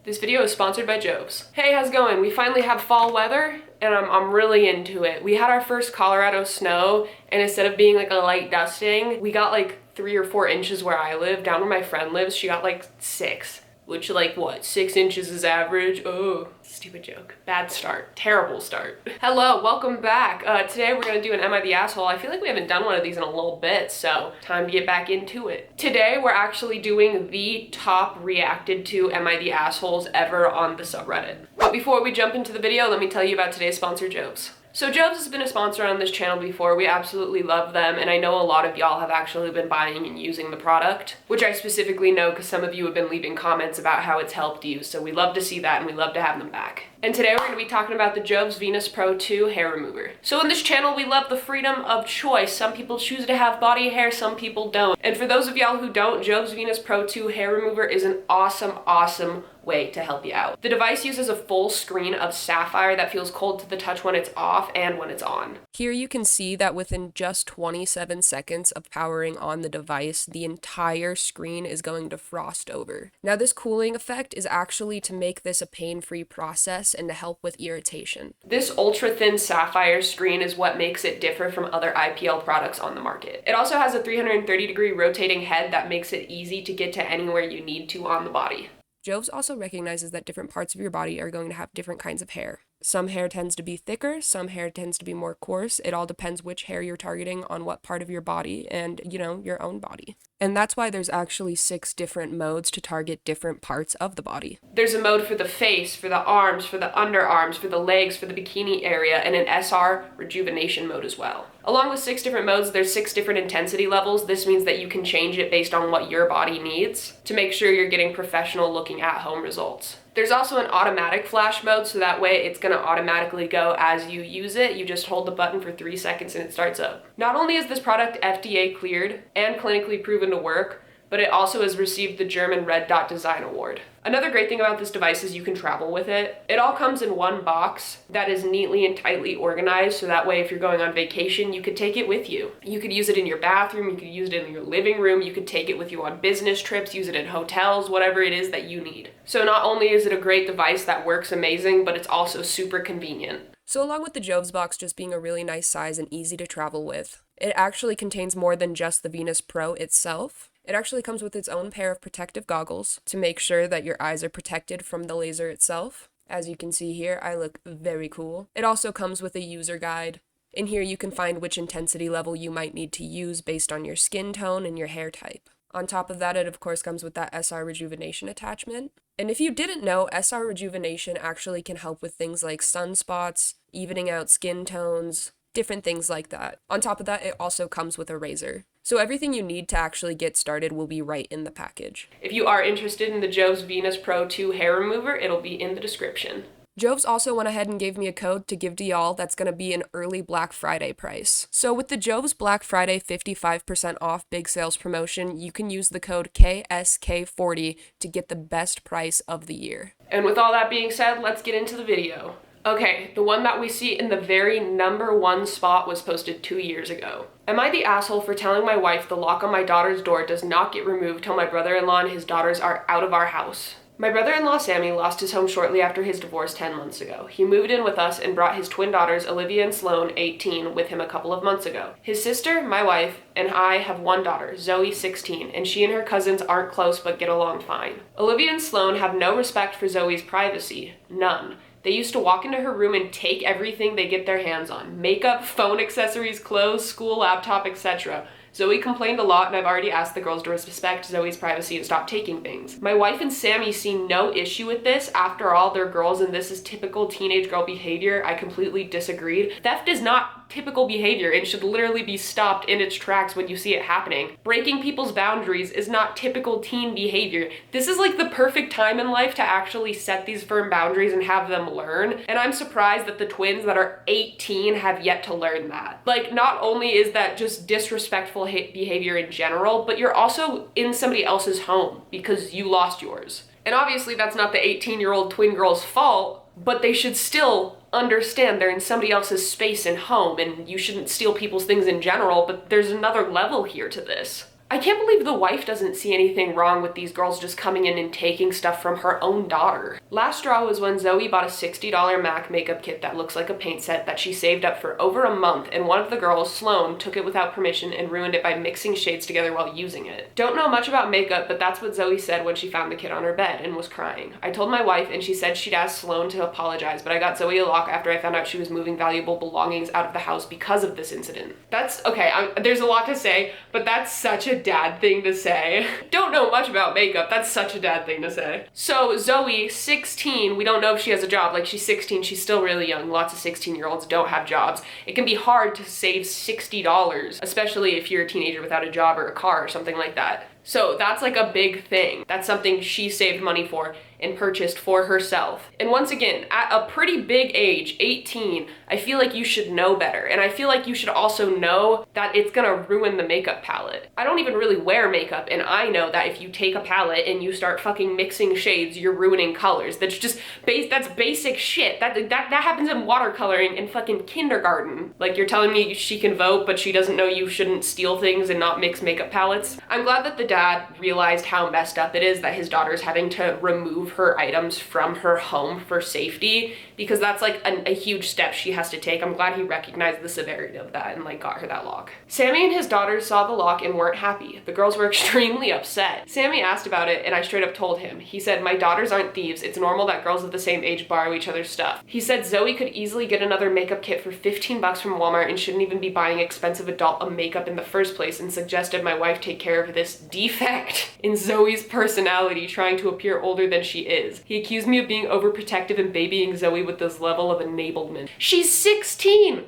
This video is sponsored by JOVS. Hey, how's it going? We finally have fall weather and I'm really into it. We had our first Colorado snow and instead of being like a light dusting, we got like 3 or 4 inches where I live. Down where my friend lives, she got like 6. Which, like, what, 6 inches is average? Oh, stupid joke. Bad start. Terrible start. Hello, welcome back. Today we're gonna do an Am I the Asshole? I feel like we haven't done one of these in a little bit, so time to get back into it. Today we're actually doing the top reacted to Am I the Assholes ever on the subreddit. But before we jump into the video, let me tell you about today's sponsor, JOVS. So JOVS has been a sponsor on this channel before. We absolutely love them, and I know a lot of y'all have actually been buying and using the product, which I specifically know because some of you have been leaving comments about how it's helped you, so we love to see that and we love to have them back. And today we're going to be talking about the JOVS Venus Pro 2 hair remover. So on this channel, we love the freedom of choice. Some people choose to have body hair, some people don't. And for those of y'all who don't, JOVS Venus Pro 2 hair remover is an awesome way to help you out. The device uses a full screen of sapphire that feels cold to the touch when it's off and when it's on. Here you can see that within just 27 seconds of powering on the device, the entire screen is going to frost over. Now this cooling effect is actually to make this a pain-free process and to help with irritation. This ultra-thin sapphire screen is what makes it differ from other IPL products on the market. It also has a 330-degree rotating head that makes it easy to get to anywhere you need to on the body. JOVS also recognizes that different parts of your body are going to have different kinds of hair. Some hair tends to be thicker, some hair tends to be more coarse. It all depends which hair you're targeting on what part of your body and, your own body. And that's why there's actually 6 different modes to target different parts of the body. There's a mode for the face, for the arms, for the underarms, for the legs, for the bikini area, and an SR rejuvenation mode as well. Along with 6 different modes, there's 6 different intensity levels. This means that you can change it based on what your body needs to make sure you're getting professional looking at home results. There's also an automatic flash mode, so that way it's going to automatically go as you use it. You just hold the button for 3 seconds and it starts up. Not only is this product FDA cleared and clinically proven to work, but it also has received the German Red Dot Design Award. Another great thing about this device is you can travel with it. It all comes in one box that is neatly and tightly organized, so that way if you're going on vacation, you could take it with you. You could use it in your bathroom, you could use it in your living room, you could take it with you on business trips, use it in hotels, whatever it is that you need. So not only is it a great device that works amazing, but it's also super convenient. So along with the JOVS box just being a really nice size and easy to travel with, it actually contains more than just the Venus Pro itself. It actually comes with its own pair of protective goggles to make sure that your eyes are protected from the laser itself. As you can see here, I look very cool. It also comes with a user guide. In here you can find which intensity level you might need to use based on your skin tone and your hair type. On top of that, it of course comes with that SR rejuvenation attachment. And if you didn't know, SR rejuvenation actually can help with things like sunspots, evening out skin tones, different things like that. On top of that, it also comes with a razor. So everything you need to actually get started will be right in the package. If you are interested in the JOVS Venus Pro 2 hair remover, it'll be in the description. JOVS also went ahead and gave me a code to give to y'all that's going to be an early Black Friday price. So with the JOVS Black Friday 55% off big sales promotion, you can use the code KSK40 to get the best price of the year. And with all that being said, let's get into the video. Okay, the one that we see in the very #1 spot was posted 2 years ago. Am I the asshole for telling my wife the lock on my daughter's door does not get removed till my brother-in-law and his daughters are out of our house? My brother-in-law Sammy lost his home shortly after his divorce 10 months ago. He moved in with us and brought his twin daughters, Olivia and Sloane, 18, with him a couple of months ago. His sister, my wife, and I have one daughter, Zoe, 16, and she and her cousins aren't close but get along fine. Olivia and Sloane have no respect for Zoe's privacy. None. They used to walk into her room and take everything they get their hands on. Makeup, phone accessories, clothes, school, laptop, etc. Zoe complained a lot, and I've already asked the girls to respect Zoe's privacy and stop taking things. My wife and Sammy see no issue with this. After all, they're girls and this is typical teenage girl behavior. I completely disagreed. Theft is not typical behavior and should literally be stopped in its tracks when you see it happening. Breaking people's boundaries is not typical teen behavior. This is like the perfect time in life to actually set these firm boundaries and have them learn. And I'm surprised that the twins that are 18 have yet to learn that. Like, not only is that just disrespectful behavior in general, but you're also in somebody else's home because you lost yours. And obviously that's not the 18-year-old twin girl's fault, but they should still understand they're in somebody else's space and home, and you shouldn't steal people's things in general, but there's another level here to this. I can't believe the wife doesn't see anything wrong with these girls just coming in and taking stuff from her own daughter. Last straw was when Zoe bought a $60 MAC makeup kit that looks like a paint set that she saved up for over a month, and one of the girls, Sloan, took it without permission and ruined it by mixing shades together while using it. Don't know much about makeup, but that's what Zoe said when she found the kit on her bed and was crying. I told my wife and she said she'd ask Sloan to apologize, but I got Zoe a lock after I found out she was moving valuable belongings out of the house because of this incident. That's okay, there's a lot to say, but that's such a dad thing to say. Don't know much about makeup, that's such a dad thing to say. So Zoe, 16, we don't know if she has a job. Like, she's 16, she's still really young. Lots of 16-year-olds don't have jobs. It can be hard to save $60, especially if you're a teenager without a job or a car or something like that. So that's like a big thing. That's something she saved money for and purchased for herself. And once again, at a pretty big age, 18, I feel like you should know better. And I feel like you should also know that it's gonna ruin the makeup palette. I don't even really wear makeup, and I know that if you take a palette and you start fucking mixing shades, you're ruining colors. That's just that's basic shit. That happens in watercoloring in fucking kindergarten. Like, you're telling me she can vote, but she doesn't know you shouldn't steal things and not mix makeup palettes? I'm glad that the dad realized how messed up it is that his daughter's having to remove her items from her home for safety, because that's like a huge step she has to take. I'm glad he recognized the severity of that and like got her that lock. Sammy and his daughters saw the lock and weren't happy. The girls were extremely upset. Sammy asked about it and I straight up told him. He said, "My daughters aren't thieves. It's normal that girls of the same age borrow each other's stuff." He said Zoe could easily get another makeup kit for 15 bucks from Walmart and shouldn't even be buying expensive adult makeup in the first place, and suggested my wife take care of this defect in Zoe's personality, trying to appear older than she is. He accused me of being overprotective and babying Zoe with this level of enablement. She's 16!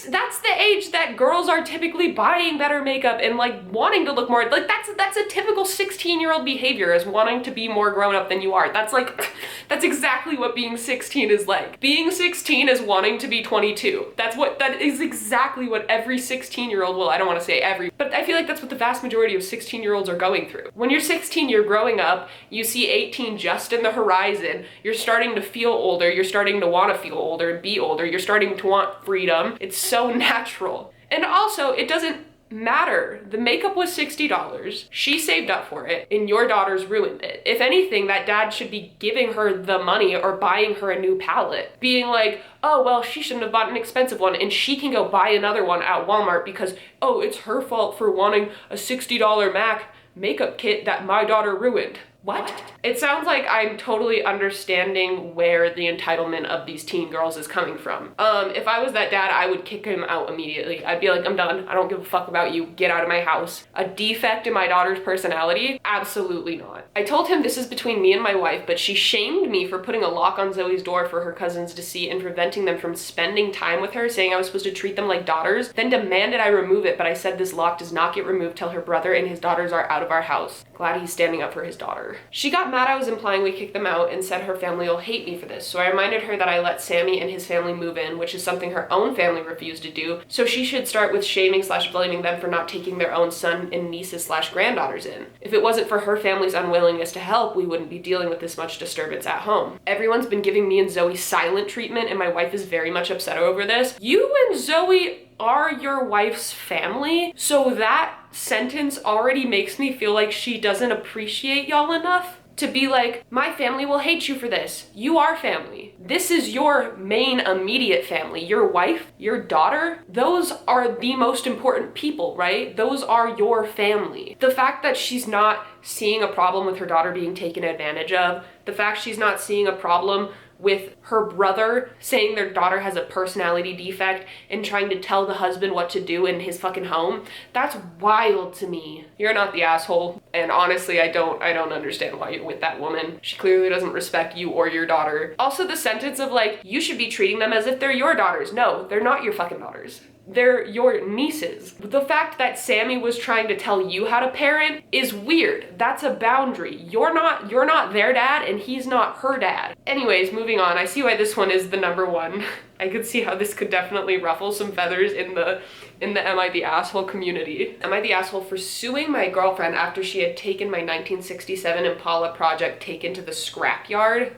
That's the age that girls are typically buying better makeup and like wanting to look more, like that's a typical 16-year-old behavior, is wanting to be more grown up than you are. That's exactly what being 16 is like. Being 16 is wanting to be 22. That is exactly what every 16-year-old, well, I don't want to say every, but I feel like that's what the vast majority of 16-year-olds are going through. When you're 16, you're growing up, you see 18 just in the horizon, you're starting to feel older, you're starting to want to feel older and be older, you're starting to want freedom. It's so natural. And also, it doesn't matter. The makeup was $60. She saved up for it, and your daughters ruined it. If anything, that dad should be giving her the money or buying her a new palette. Being like, oh, well, she shouldn't have bought an expensive one, and she can go buy another one at Walmart because, oh, it's her fault for wanting a $60 MAC makeup kit that my daughter ruined. What? It sounds like I'm totally understanding where the entitlement of these teen girls is coming from. If I was that dad, I would kick him out immediately. I'd be like, I'm done. I don't give a fuck about you. Get out of my house. A defect in my daughter's personality? Absolutely not. I told him this is between me and my wife, but she shamed me for putting a lock on Zoe's door for her cousins to see and preventing them from spending time with her, saying I was supposed to treat them like daughters, then demanded I remove it, but I said this lock does not get removed till her brother and his daughters are out of our house. Glad he's standing up for his daughter. She got mad I was implying we kicked them out and said her family will hate me for this, so I reminded her that I let Sammy and his family move in, which is something her own family refused to do, so she should start with shaming/blaming them for not taking their own son and nieces/granddaughters in. If it wasn't for her family's unwillingness to help, we wouldn't be dealing with this much disturbance at home. Everyone's been giving me and Zoe silent treatment, and my wife is very much upset over this. You and Zoe are your wife's family, so that sentence already makes me feel like she doesn't appreciate y'all enough to be like, my family will hate you for this. You are family. This is your main immediate family. Your wife, your daughter, those are the most important people, right? Those are your family. The fact that she's not seeing a problem with her daughter being taken advantage of, the fact she's not seeing a problem with her brother saying their daughter has a personality defect and trying to tell the husband what to do in his fucking home, that's wild to me. You're not the asshole, and honestly, I don't understand why you're with that woman. She clearly doesn't respect you or your daughter. Also, the sentence of like, you should be treating them as if they're your daughters. No, they're not your fucking daughters. They're your nieces. The fact that Sammy was trying to tell you how to parent is weird. That's a boundary. You're not their dad and he's not her dad. Anyways, moving on. I see why this one is the number one. I could see how this could definitely ruffle some feathers in the Am I the Asshole community. Am I the asshole for suing my girlfriend after she had taken my 1967 Impala project taken to the scrapyard?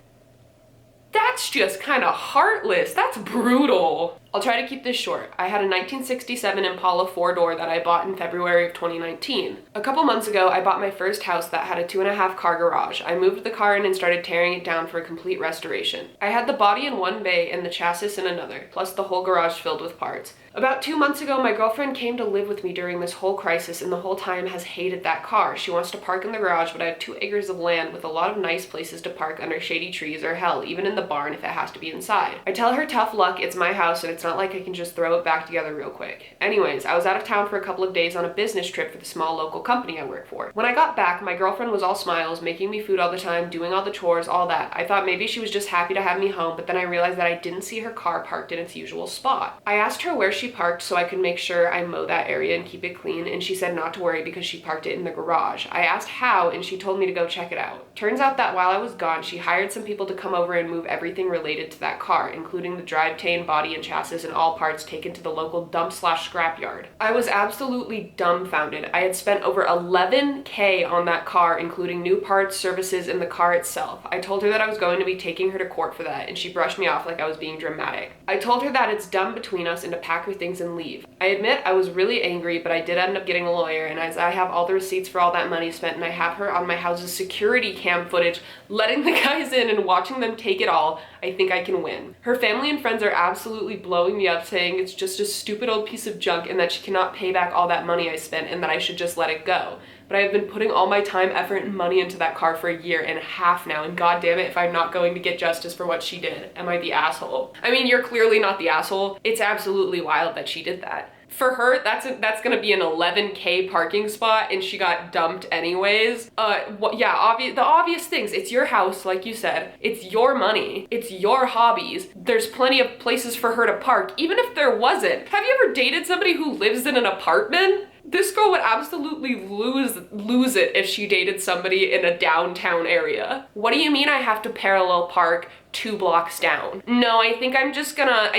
That's just kind of heartless. That's brutal. I'll try to keep this short. I had a 1967 Impala 4-door that I bought in February of 2019. A couple months ago, I bought my first house that had a 2.5 car garage. I moved the car in and started tearing it down for a complete restoration. I had the body in one bay and the chassis in another, plus the whole garage filled with parts. About 2 months ago, my girlfriend came to live with me during this whole crisis and the whole time has hated that car. She wants to park in the garage, but I have 2 acres of land with a lot of nice places to park under shady trees, or hell, even in the barn if it has to be inside. I tell her tough luck, it's my house and it's not like I can just throw it back together real quick. Anyways, I was out of town for a couple of days on a business trip for the small local company I work for. When I got back, my girlfriend was all smiles, making me food all the time, doing all the chores, all that. I thought maybe she was just happy to have me home, but then I realized that I didn't see her car parked in its usual spot. I asked her where she parked so I could make sure I mow that area and keep it clean, and she said not to worry because she parked it in the garage. I asked how, and she told me to go check it out. Turns out that while I was gone, she hired some people to come over and move everything related to that car, including the drivetrain, body, and chassis, and all parts taken to the local dump/scrap yard. I was absolutely dumbfounded. I had spent over $11K on that car, including new parts, services, and the car itself. I told her that I was going to be taking her to court for that, and she brushed me off like I was being dramatic. I told her that it's dumb between us and to pack her things and leave. I admit I was really angry, but I did end up getting a lawyer, and as I have all the receipts for all that money spent, and I have her on my house's security cam footage, letting the guys in and watching them take it all, I think I can win. Her family and friends are absolutely blowing me up, saying it's just a stupid old piece of junk and that she cannot pay back all that money I spent and that I should just let it go. But I have been putting all my time, effort, and money into that car for a year and a half now, and god damn it if I'm not going to get justice for what she did. Am I the asshole? I mean, you're clearly not the asshole. It's absolutely wild that she did that. For her, that's gonna be an $11K parking spot, and she got dumped anyways. The obvious things. It's your house, like you said. It's your money. It's your hobbies. There's plenty of places for her to park, even if there wasn't. Have you ever dated somebody who lives in an apartment? This girl would absolutely lose it if she dated somebody in a downtown area. What do you mean I have to parallel park 2 blocks down? No, I think I'm just gonna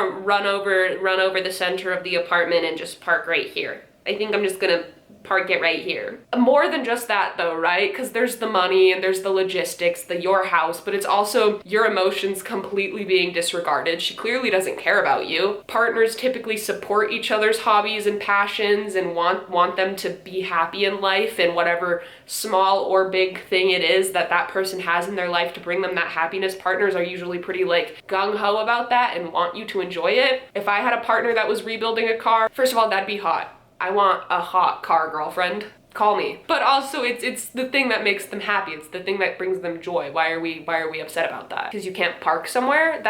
run over the center of the apartment and just park right here. I think I'm just gonna park it right here. More than just that though, right? Because there's the money and there's the logistics, your house, but it's also your emotions completely being disregarded. She clearly doesn't care about you. Partners typically support each other's hobbies and passions and want them to be happy in life, and whatever small or big thing it is that person has in their life to bring them that happiness. Partners are usually pretty like gung-ho about that and want you to enjoy it. If I had a partner that was rebuilding a car, first of all, that'd be hot. I want a hot car girlfriend. Call me. But also it's the thing that makes them happy. It's the thing that brings them joy. Why are we upset about that? Because you can't park somewhere?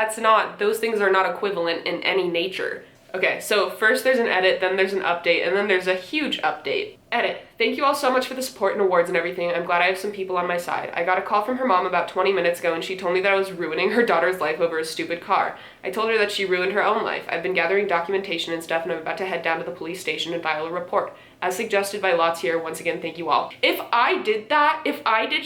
Those things are not equivalent in any nature. Okay, so first there's an edit, then there's an update, and then there's a huge update. Edit. Thank you all so much for the support and awards and everything. I'm glad I have some people on my side. I got a call from her mom about 20 minutes ago and she told me that I was ruining her daughter's life over a stupid car. I told her that she ruined her own life. I've been gathering documentation and stuff and I'm about to head down to the police station and file a report. As suggested by lots here, once again, thank you all. If I did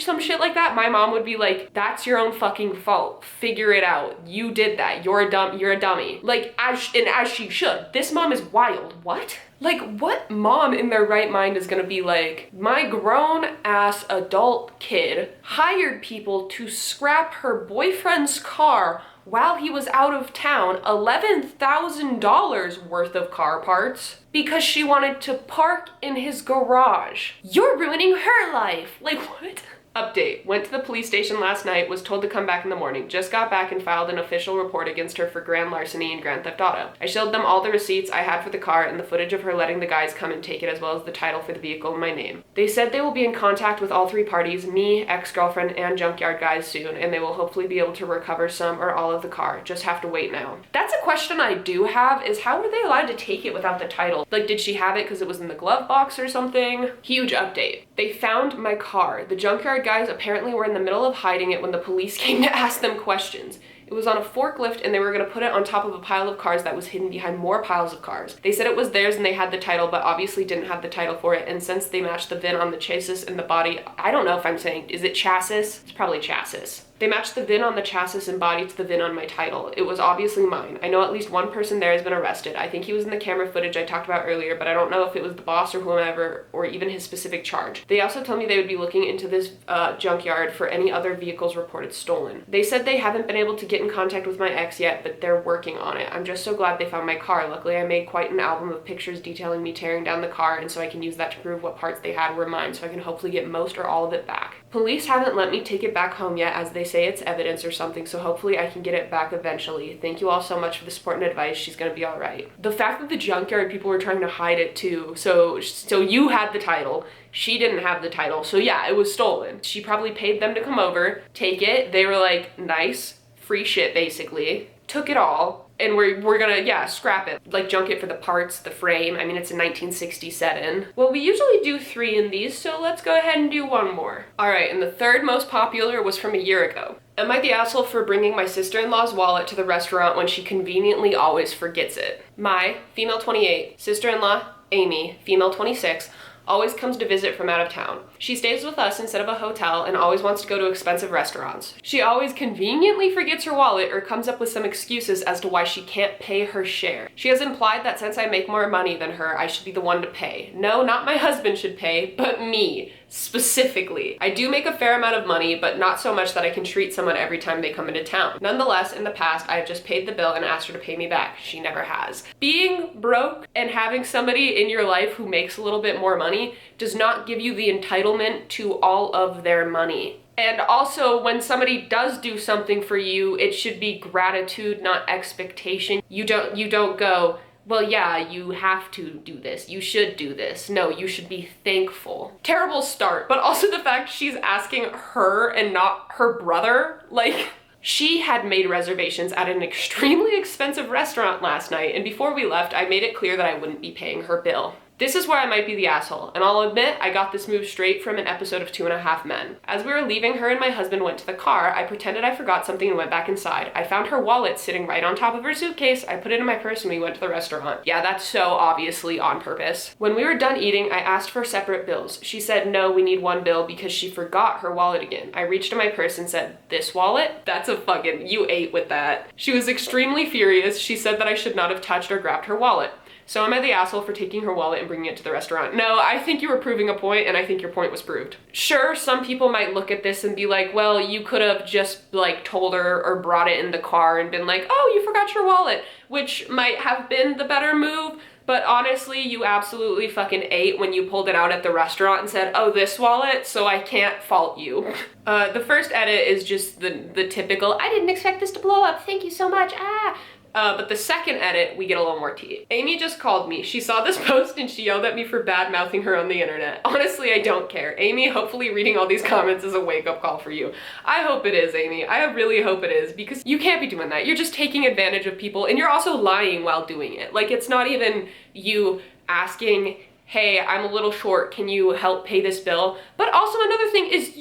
some shit like that, my mom would be like, that's your own fucking fault. Figure it out. You did that. You're a dummy. Like, as she should. This mom is wild. What? Like, what mom in their right mind is gonna be like, my grown-ass adult kid hired people to scrap her boyfriend's car while he was out of town, $11,000 worth of car parts, because she wanted to park in his garage. You're ruining her life. Like, what? Update. Went to the police station last night, was told to come back in the morning. Just got back and filed an official report against her for grand larceny and grand theft auto. I showed them all the receipts I had for the car and the footage of her letting the guys come and take it, as well as the title for the vehicle in my name. They said they will be in contact with all 3 parties, me, ex-girlfriend, and junkyard guys soon, and they will hopefully be able to recover some or all of the car. Just have to wait now. That's a question I do have, is how were they allowed to take it without the title? Like, did she have it because it was in the glove box or something? Huge update. They found my car. The junkyard guys apparently were in the middle of hiding it when the police came to ask them questions. It was on a forklift and they were gonna put it on top of a pile of cars that was hidden behind more piles of cars. They said it was theirs and they had the title, but obviously didn't have the title for it, and since they matched the VIN on the chassis and the body, I don't know if I'm saying, is it chassis? It's probably chassis. They matched the VIN on the chassis and body to the VIN on my title. It was obviously mine. I know at least one person there has been arrested. I think he was in the camera footage I talked about earlier, but I don't know if it was the boss or whomever, or even his specific charge. They also told me they would be looking into this junkyard for any other vehicles reported stolen. They said they haven't been able to get in contact with my ex yet, but they're working on it. I'm just so glad they found my car. Luckily, I made quite an album of pictures detailing me tearing down the car, and so I can use that to prove what parts they had were mine, so I can hopefully get most or all of it back. Police haven't let me take it back home yet, as they say it's evidence or something, so hopefully I can get it back eventually. Thank you all so much for the support and advice. She's gonna be all right. The fact that the junkyard people were trying to hide it too, so you had the title, she didn't have the title, so yeah, it was stolen. She probably paid them to come over, take it, they were like, nice, free shit basically, took it all, and we're gonna, yeah, scrap it. Like, junk it for the parts, the frame. I mean, it's in 1967. Well, we usually do 3 in these, so let's go ahead and do 1 more. All right, and the third most popular was from a year ago. Am I the asshole for bringing my sister-in-law's wallet to the restaurant when she conveniently always forgets it? My, female 28, sister-in-law, Amy, female 26, always comes to visit from out of town. She stays with us instead of a hotel and always wants to go to expensive restaurants. She always conveniently forgets her wallet or comes up with some excuses as to why she can't pay her share. She has implied that since I make more money than her, I should be the one to pay. No, not my husband should pay, but me. Specifically. I do make a fair amount of money, but not so much that I can treat someone every time they come into town. Nonetheless, in the past, I have just paid the bill and asked her to pay me back. She never has. Being broke and having somebody in your life who makes a little bit more money does not give you the entitlement to all of their money. And also, when somebody does do something for you, it should be gratitude, not expectation. You don't go, well, yeah, you have to do this. You should do this. No, you should be thankful. Terrible start, but also the fact she's asking her and not her brother. Like, she had made reservations at an extremely expensive restaurant last night, and before we left, I made it clear that I wouldn't be paying her bill. This is where I might be the asshole, and I'll admit I got this move straight from an episode of 2.5 Men. As we were leaving, her and my husband went to the car. I pretended I forgot something and went back inside. I found her wallet sitting right on top of her suitcase. I put it in my purse and we went to the restaurant. Yeah, that's so obviously on purpose. When we were done eating, I asked for separate bills. She said, no, we need 1 bill because she forgot her wallet again. I reached in my purse and said, this wallet? That's a fucking, you ate with that. She was extremely furious. She said that I should not have touched or grabbed her wallet. So am I the asshole for taking her wallet and bringing it to the restaurant? No, I think you were proving a point, and I think your point was proved. Sure, some people might look at this and be like, well, you could have just like told her or brought it in the car and been like, oh, you forgot your wallet, which might have been the better move. But honestly, you absolutely fucking ate when you pulled it out at the restaurant and said, oh, this wallet, so I can't fault you. The first edit is just the typical, I didn't expect this to blow up, thank you so much, ah. But the second edit, we get a little more tea. Amy just called me. She saw this post and she yelled at me for bad-mouthing her on the internet. Honestly, I don't care. Amy, hopefully reading all these comments is a wake-up call for you. I hope it is, Amy. I really hope it is, because you can't be doing that. You're just taking advantage of people, and you're also lying while doing it. Like, it's not even you asking, hey, I'm a little short, can you help pay this bill? But also another thing is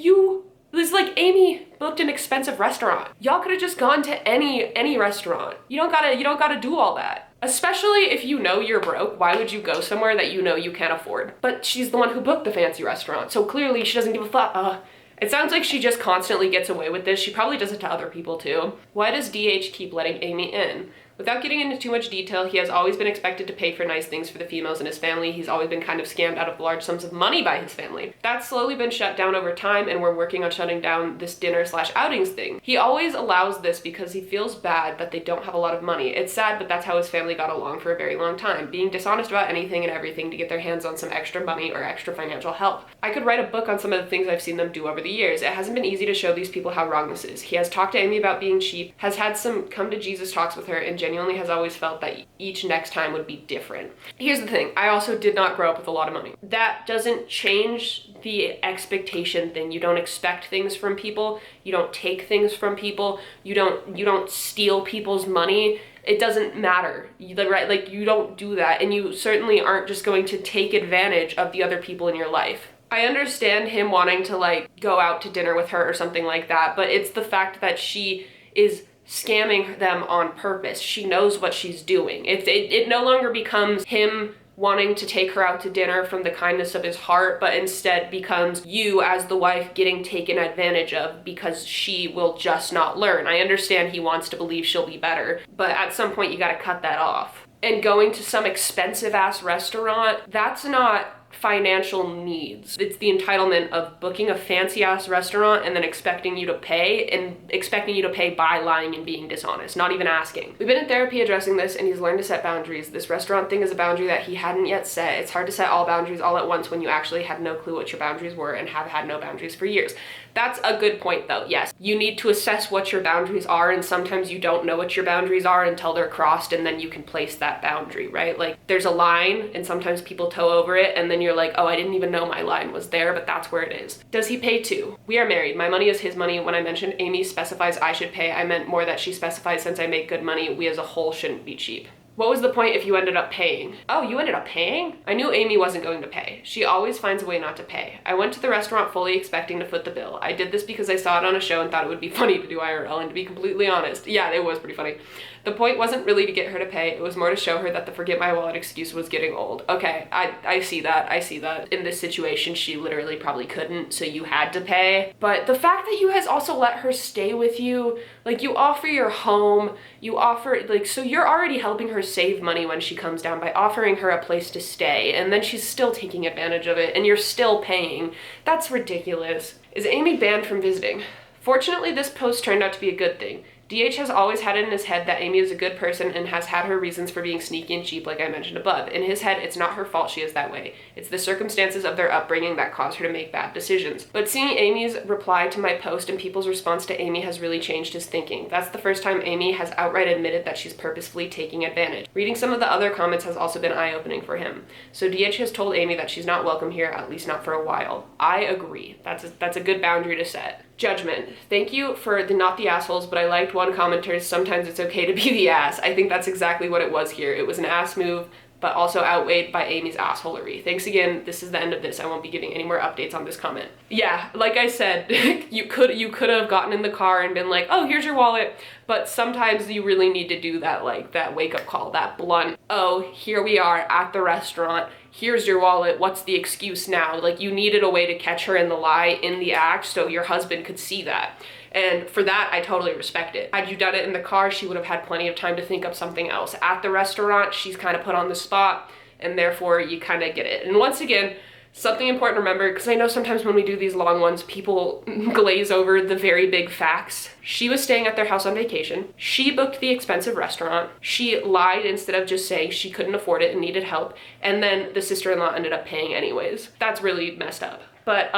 it's like Amy booked an expensive restaurant. Y'all could have just gone to any restaurant. You don't gotta do all that. Especially if you know you're broke, why would you go somewhere that you know you can't afford? But she's the one who booked the fancy restaurant, so clearly she doesn't give a fuck. It sounds like she just constantly gets away with this. She probably does it to other people too. Why does DH keep letting Amy in? Without getting into too much detail, he has always been expected to pay for nice things for the females in his family. He's always been kind of scammed out of large sums of money by his family. That's slowly been shut down over time, and we're working on shutting down this dinner/outings thing. He always allows this because he feels bad that they don't have a lot of money. It's sad, but that's how his family got along for a very long time, being dishonest about anything and everything to get their hands on some extra money or extra financial help. I could write a book on some of the things I've seen them do over the years. It hasn't been easy to show these people how wrong this is. He has talked to Amy about being cheap, has had some come to Jesus talks with her, and genuinely has always felt that each next time would be different. Here's the thing, I also did not grow up with a lot of money. That doesn't change the expectation thing. You don't expect things from people, you don't take things from people, you don't steal people's money. It doesn't matter, right? Like, you don't do that, and you certainly aren't just going to take advantage of the other people in your life. I understand him wanting to like go out to dinner with her or something like that, but it's the fact that she is scamming them on purpose. She knows what she's doing. It no longer becomes him wanting to take her out to dinner from the kindness of his heart, but instead becomes you as the wife getting taken advantage of because she will just not learn. I understand he wants to believe she'll be better, but at some point you gotta cut that off. And going to some expensive ass restaurant, that's not financial needs. It's the entitlement of booking a fancy ass restaurant and then expecting you to pay by lying and being dishonest, not even asking. We've been in therapy addressing this, and he's learned to set boundaries. This restaurant thing is a boundary that he hadn't yet set. It's hard to set all boundaries all at once when you actually had no clue what your boundaries were and have had no boundaries for years. That's a good point though. Yes, you need to assess what your boundaries are, and sometimes you don't know what your boundaries are until they're crossed, and then you can place that boundary, right? Like there's a line and sometimes people toe over it, and then you're like, oh, I didn't even know my line was there, but that's where it is. Does he pay too? We are married. My money is his money. When I mentioned Amy specifies I should pay, I meant more that she specifies since I make good money, we as a whole shouldn't be cheap. What was the point if you ended up paying? Oh, you ended up paying? I knew Amy wasn't going to pay. She always finds a way not to pay. I went to the restaurant fully expecting to foot the bill. I did this because I saw it on a show and thought it would be funny to do IRL, and to be completely honest, yeah, it was pretty funny. The point wasn't really to get her to pay, it was more to show her that the forget my wallet excuse was getting old. Okay, I see that, I see that. In this situation, she literally probably couldn't, so you had to pay. But the fact that you guys also let her stay with you, like you offer your home, you offer, like, so you're already helping her save money when she comes down by offering her a place to stay, and then she's still taking advantage of it, and you're still paying. That's ridiculous. Is Amy banned from visiting? Fortunately, this post turned out to be a good thing. DH has always had it in his head that Amy is a good person and has had her reasons for being sneaky and cheap, like I mentioned above. In his head, it's not her fault she is that way. It's the circumstances of their upbringing that cause her to make bad decisions. But seeing Amy's reply to my post and people's response to Amy has really changed his thinking. That's the first time Amy has outright admitted that she's purposefully taking advantage. Reading some of the other comments has also been eye-opening for him. So DH has told Amy that she's not welcome here, at least not for a while. I agree. That's a good boundary to set. Judgment. Thank you for the not the assholes, but I liked one commenter's sometimes it's okay to be the ass. I think that's exactly what it was here. It was an ass move, but also outweighed by Amy's assholery. Thanks again. This is the end of this. I won't be giving any more updates on this comment. Yeah, like I said, you could have gotten in the car and been like, oh, here's your wallet. But sometimes you really need to do that, like that wake up call, that blunt, oh, here we are at the restaurant. Here's your wallet, what's the excuse now? Like you needed a way to catch her in the lie in the act so your husband could see that. And for that, I totally respect it. Had you done it in the car, she would have had plenty of time to think of something else. At the restaurant, she's kind of put on the spot, and therefore you kind of get it. And once again, something important to remember, because I know sometimes when we do these long ones, people glaze over the very big facts. She was staying at their house on vacation. She booked the expensive restaurant. She lied instead of just saying she couldn't afford it and needed help. And then the sister-in-law ended up paying anyways. That's really messed up. But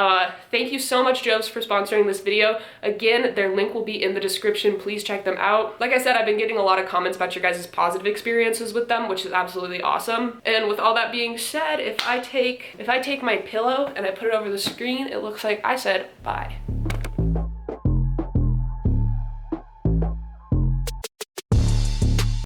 thank you so much, JOVS, for sponsoring this video. Again, their link will be in the description. Please check them out. Like I said, I've been getting a lot of comments about your guys' positive experiences with them, which is absolutely awesome. And with all that being said, if I take my pillow and I put it over the screen, it looks like I said bye.